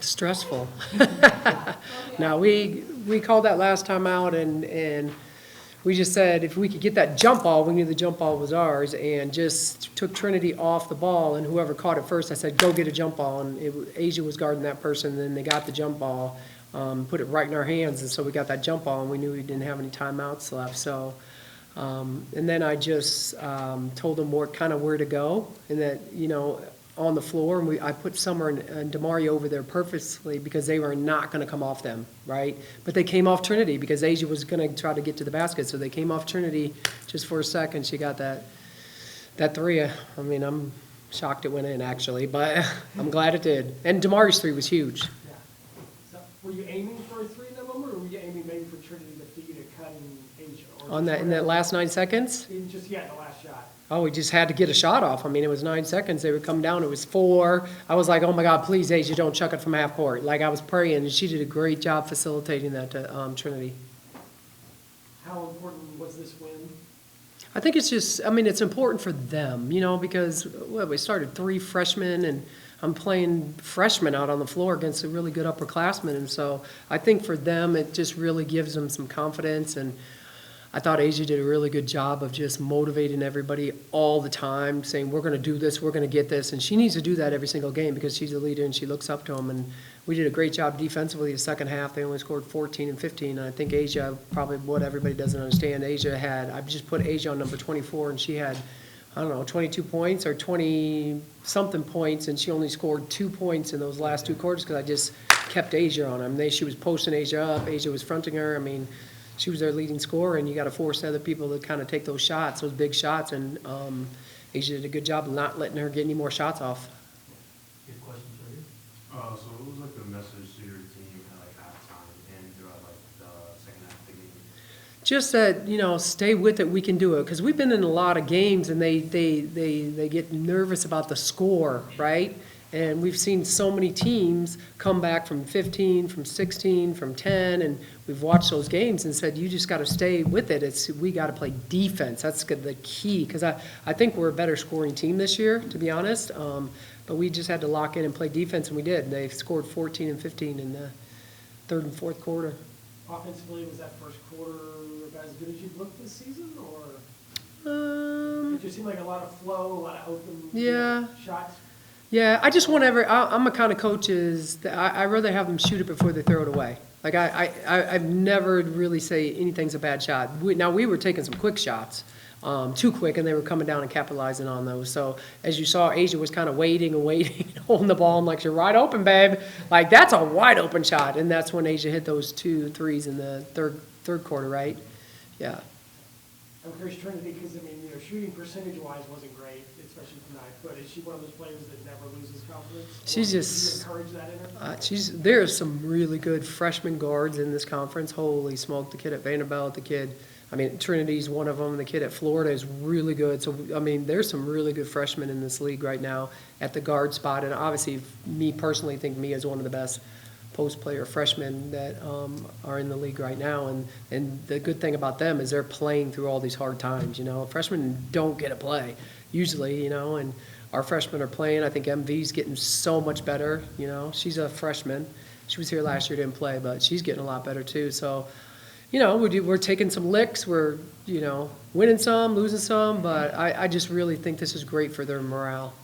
stressful. Now, we called that last time out, and we just said if we could get that jump ball, we knew the jump ball was ours, and just took Trinity off the ball, and whoever caught it first, I said, go get a jump ball, and Asia was guarding that person, and then they got the jump ball, put it right in our hands, and so we got that jump ball, and we knew we didn't have any timeouts left, so. And then I just told them where to go, and that, on the floor, and I put Summer and Demario over there purposely because they were not going to come off them, right? But they came off Trinity because Asia was going to try to get to the basket, so they came off Trinity just for a second. She got that three. I mean, I'm shocked it went in, actually, but I'm glad it did. And Demario's three was huge. Yeah. So were you aiming for a three in that moment, or were you aiming maybe for Trinity to feed a cutting Asia? In that last 9 seconds? In just, the last shot. Oh, we just had to get a shot off. I mean, it was 9 seconds. They would come down. It was 4. I was like, oh, my God, please, Asia, don't chuck it from half court. Like, I was praying, and she did a great job facilitating that to Trinity. How important was this win? I think it's just, it's important for them, because we started 3 freshmen, and I'm playing freshmen out on the floor against a really good upperclassmen. And so I think for them, it just really gives them some confidence. And I thought Asia did a really good job of just motivating everybody all the time, saying, we're going to do this, we're going to get this. And she needs to do that every single game because she's a leader and she looks up to them. And we did a great job defensively the second half. They only scored 14 and 15. And I think Asia, probably what everybody doesn't understand, I just put Asia on number 24, and she had, 22 points or 20-something points, and she only scored 2 points in those last 2 quarters because I just kept Asia on them. She was posting Asia up. Asia was fronting her. She was their leading scorer, and you got to force other people to kind of take those shots, those big shots, and Asia did a good job of not letting her get any more shots off. Good questions for you. So what was the message to your team at halftime and throughout the second half of the game? Just that, stay with it, we can do it. Because we've been in a lot of games, and they get nervous about the score, right? And we've seen so many teams come back from 15, from 16, from 10, and we've watched those games and said, you just got to stay with it. We got to play defense. That's the key, because I think we're a better scoring team this year, to be honest. But we just had to lock in and play defense, and we did. They scored 14 and 15 in the third and fourth quarter. Offensively, was that first quarter about as good as you've looked this season, or it just seemed like a lot of flow, a lot of open shots? Yeah, I just want I'm a kind of coach I rather have them shoot it before they throw it away. Like, I've never really say anything's a bad shot. We were taking some quick shots, too quick, and they were coming down and capitalizing on those. So, as you saw, Asia was kind of waiting and waiting, holding the ball. I'm like, you're wide open, babe. Like, that's a wide open shot. And that's when Asia hit those 2 threes in the third quarter, right? Yeah. I'm curious, Trinity, because, shooting percentage-wise wasn't great, especially tonight, but is she one of those players that never loses confidence? She's just... Do you encourage that in her? There's some really good freshman guards in this conference. Holy smoke, the kid at Vanderbilt, Trinity's one of them. The kid at Florida is really good. So, there's some really good freshmen in this league right now at the guard spot. And obviously, me personally think Mia is one of the best post player freshmen that are in the league right now, and the good thing about them is they're playing through all these hard times. Freshmen don't get to play usually, and our freshmen are playing. I think MV's getting so much better. She's a freshman. She was here last year, didn't play, but she's getting a lot better too. So, we're taking some licks. We're winning some, losing some, but I just really think this is great for their morale.